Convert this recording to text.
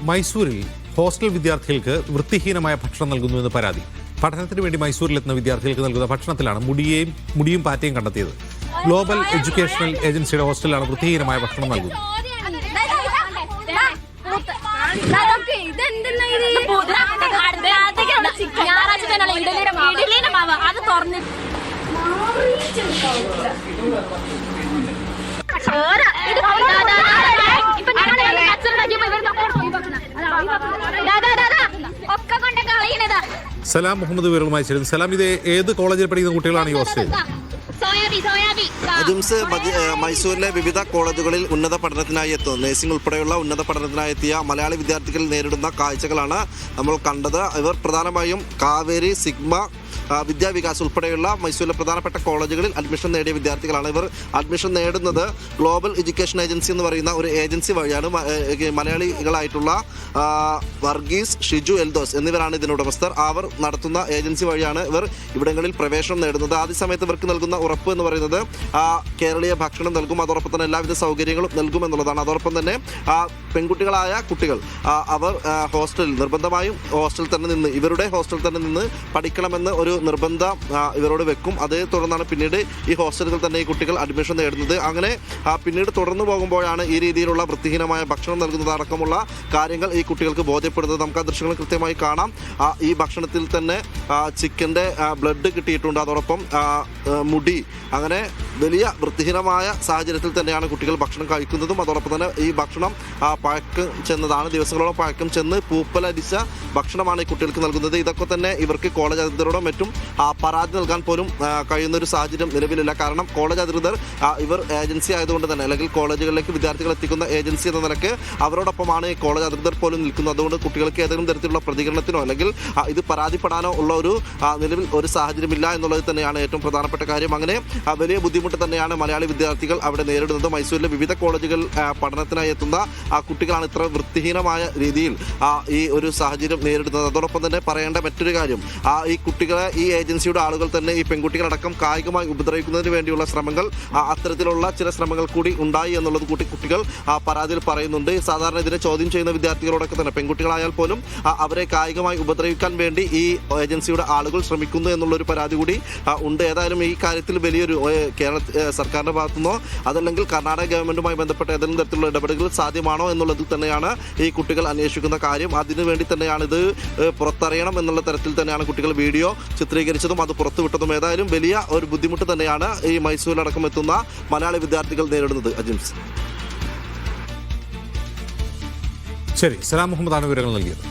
മൈസൂരിൽ ഹോസ്റ്റൽ വിദ്യാർത്ഥികൾക്ക് വൃത്തിഹീനമായ ഭക്ഷണം നൽകുന്നുവെന്ന് പരാതി. പഠനത്തിന് വേണ്ടി മൈസൂരിലെത്തുന്ന വിദ്യാർത്ഥികൾക്ക് നൽകുന്ന ഭക്ഷണത്തിലാണ് മുടിയും പാറ്റയും കണ്ടെത്തിയത്. ഗ്ലോബൽ എഡ്യൂക്കേഷണൽ ഏജൻസിയുടെ ഹോസ്റ്റലിലാണ് വൃത്തിഹീനമായ ഭക്ഷണം നൽകുന്നത്. സലാം മുഹമ്മദ് വിവരങ്ങളുമായി ചേരുന്നു. സലാം, ഇത് ഏത് കോളേജിൽ പഠിക്കുന്ന കുട്ടികളാണ് ഈ ഹോസ്റ്റലിൽ? അജിംസ്, മൈസൂരിലെ വിവിധ കോളേജുകളിൽ ഉന്നത പഠനത്തിനായി എത്തുന്നു. നഴ്സിംഗ് ഉൾപ്പെടെയുള്ള ഉന്നത പഠനത്തിനായി എത്തിയ മലയാളി വിദ്യാർത്ഥികൾ നേരിടുന്ന കാഴ്ചകളാണ് നമ്മൾ കണ്ടത്. ഇവർ പ്രധാനമായും കാവേരി, സിഗ്മ, വിദ്യാവികാസ് ഉൾപ്പെടെയുള്ള മൈസൂരിലെ പ്രധാനപ്പെട്ട കോളേജുകളിൽ അഡ്മിഷൻ നേടിയ വിദ്യാർത്ഥികളാണ്. ഇവർ അഡ്മിഷൻ നേടുന്നത് ഗ്ലോബൽ എഡ്യൂക്കേഷൻ ഏജൻസി എന്ന് പറയുന്ന ഒരു ഏജൻസി വഴിയാണ്. മലയാളികളായിട്ടുള്ള വർഗീസ്, ഷിജു, എൽദോസ് എന്നിവരാണ് ഇതിന് ഉടമസ്ഥർ. അവർ നടത്തുന്ന ഏജൻസി വഴിയാണ് ഇവർ ഇവിടങ്ങളിൽ പ്രവേശനം നേടുന്നത്. ആദ്യ സമയത്ത് ഇവർക്ക് നൽകുന്ന ഉറപ്പ് എന്ന് പറയുന്നത് കേരളീയ ഭക്ഷണം നൽകും, അതോടൊപ്പം തന്നെ എല്ലാവിധ സൗകര്യങ്ങളും നൽകുമെന്നുള്ളതാണ്. അതോടൊപ്പം തന്നെ പെൺകുട്ടികളായ കുട്ടികൾ അവർ ഹോസ്റ്റലിൽ നിർബന്ധമായും ഇവരുടെ ഹോസ്റ്റലിൽ തന്നെ നിന്ന് പഠിക്കണമെന്ന് ഒരു നിർബന്ധം ഇവരോട് വെക്കും. അതേ തുടർന്നാണ് പിന്നീട് ഈ ഹോസ്റ്റലുകൾ തന്നെ ഈ കുട്ടികൾ അഡ്മിഷൻ നേടുന്നത്. അങ്ങനെ പിന്നീട് തുടർന്നു പോകുമ്പോഴാണ് ഈ രീതിയിലുള്ള വൃത്തിഹീനമായ ഭക്ഷണം നൽകുന്നത് അടക്കമുള്ള കാര്യങ്ങൾ ഈ കുട്ടികൾക്ക് ബോധ്യപ്പെടുന്നത്. നമുക്ക് ആ ദൃശ്യങ്ങൾ കൃത്യമായി കാണാം. ഈ ഭക്ഷണത്തിൽ തന്നെ ചിക്കൻ്റെ ബ്ലഡ് കിട്ടിയിട്ടുണ്ട്, അതോടൊപ്പം മുടി, അങ്ങനെ വലിയ വൃത്തിഹീനമായ സാഹചര്യത്തിൽ തന്നെയാണ് കുട്ടികൾ ഭക്ഷണം കഴിക്കുന്നതും. അതോടൊപ്പം തന്നെ ഈ ഭക്ഷണം പഴക്കം ചെന്നതാണ്, ദിവസങ്ങളോളം പഴക്കം ചെന്ന് പൂപ്പലരിച്ച ഭക്ഷണമാണ് ഈ കുട്ടികൾക്ക് നൽകുന്നത്. ഇതൊക്കെ തന്നെ ഇവർക്ക് കോളേജ് അധികൃതരോടും മറ്റും പരാതി നൽകാൻ പോലും കഴിയുന്നൊരു സാഹചര്യം നിലവിലില്ല. കാരണം കോളേജ് അധികൃതർ ഇവർ ഏജൻസി ആയതുകൊണ്ട് തന്നെ, അല്ലെങ്കിൽ കോളേജുകളിലേക്ക് വിദ്യാർത്ഥികൾ എത്തിക്കുന്ന ഏജൻസി എന്ന നിലയ്ക്ക് അവരോടൊപ്പമാണ് ഈ കോളേജ് അധികൃതർ പോലും നിൽക്കുന്നത്. അതുകൊണ്ട് കുട്ടികൾക്ക് ഏതെങ്കിലും തരത്തിലുള്ള പ്രതികരണത്തിനോ അല്ലെങ്കിൽ ഇത് പരാതിപ്പെടാനോ ഉള്ള ഒരു നിലവിൽ ഒരു സാഹചര്യമില്ല എന്നുള്ളത് തന്നെയാണ് ഏറ്റവും പ്രധാനപ്പെട്ട കാര്യം. അങ്ങനെ വലിയ ബുദ്ധിമുട്ട് തന്നെയാണ് മലയാളി വിദ്യാർത്ഥികൾ അവിടെ നേരിടുന്നത്. മൈസൂരിലെ വിവിധ കോളേജുകൾ പഠനത്തിനായി എത്തുന്ന കുട്ടികളാണ് ഇത്ര വൃത്തിഹീനമായ രീതിയിൽ ഈ ഒരു സാഹചര്യം നേരിടുന്നത്. അതോടൊപ്പം തന്നെ പറയേണ്ട മറ്റൊരു കാര്യം, ഈ കുട്ടികളെ ഈ ഏജൻസിയുടെ ആളുകൾ തന്നെ ഈ പെൺകുട്ടികളടക്കം കായികമായി ഉപദ്രവിക്കുന്നതിന് വേണ്ടിയുള്ള ശ്രമങ്ങൾ, അത്തരത്തിലുള്ള ചില ശ്രമങ്ങൾ കൂടി ഉണ്ടായി എന്നുള്ളത് കുട്ടികൾ പരാതിയിൽ പറയുന്നുണ്ട്. സാധാരണ ഇതിനെ ചോദ്യം ചെയ്യുന്ന വിദ്യാർത്ഥികളോടൊക്കെ തന്നെ പെൺകുട്ടികളായാൽ പോലും അവരെ കായികമായി ഉപദ്രവിക്കാൻ വേണ്ടി ഈ ഏജൻസിയുടെ ആളുകൾ ശ്രമിക്കുന്നു എന്നുള്ളൊരു പരാതി കൂടി ഉണ്ട്. ഏതായാലും ഈ കാര്യത്തിൽ വലിയൊരു കേരള സർക്കാരിൻ്റെ ഭാഗത്തുനിന്നോ അതല്ലെങ്കിൽ കർണാടക ഗവൺമെൻറ്റുമായി ബന്ധപ്പെട്ട ഏതെങ്കിലും തരത്തിലുള്ള ഇടപെടലുകൾ സാധ്യമാണോ എന്നുള്ളതിൽ തന്നെയാണ് ഈ കുട്ടികൾ അന്വേഷിക്കുന്ന കാര്യം. അതിനുവേണ്ടി തന്നെയാണ് ഇത് പുറത്തറിയണം എന്നുള്ള തരത്തിൽ തന്നെയാണ് കുട്ടികൾ വീഡിയോ ചിത്രീകരിച്ചതും അത് പുറത്തുവിട്ടതും. ഏതായാലും വലിയ ഒരു ബുദ്ധിമുട്ട് തന്നെയാണ് ഈ മൈസൂരിലടക്കം എത്തുന്ന മലയാളി വിദ്യാർത്ഥികൾ നേരിടുന്നത്. അജിംസ്, ശരി, സലാം മുഹമ്മദാണ് വിവരങ്ങൾ നൽകിയത്.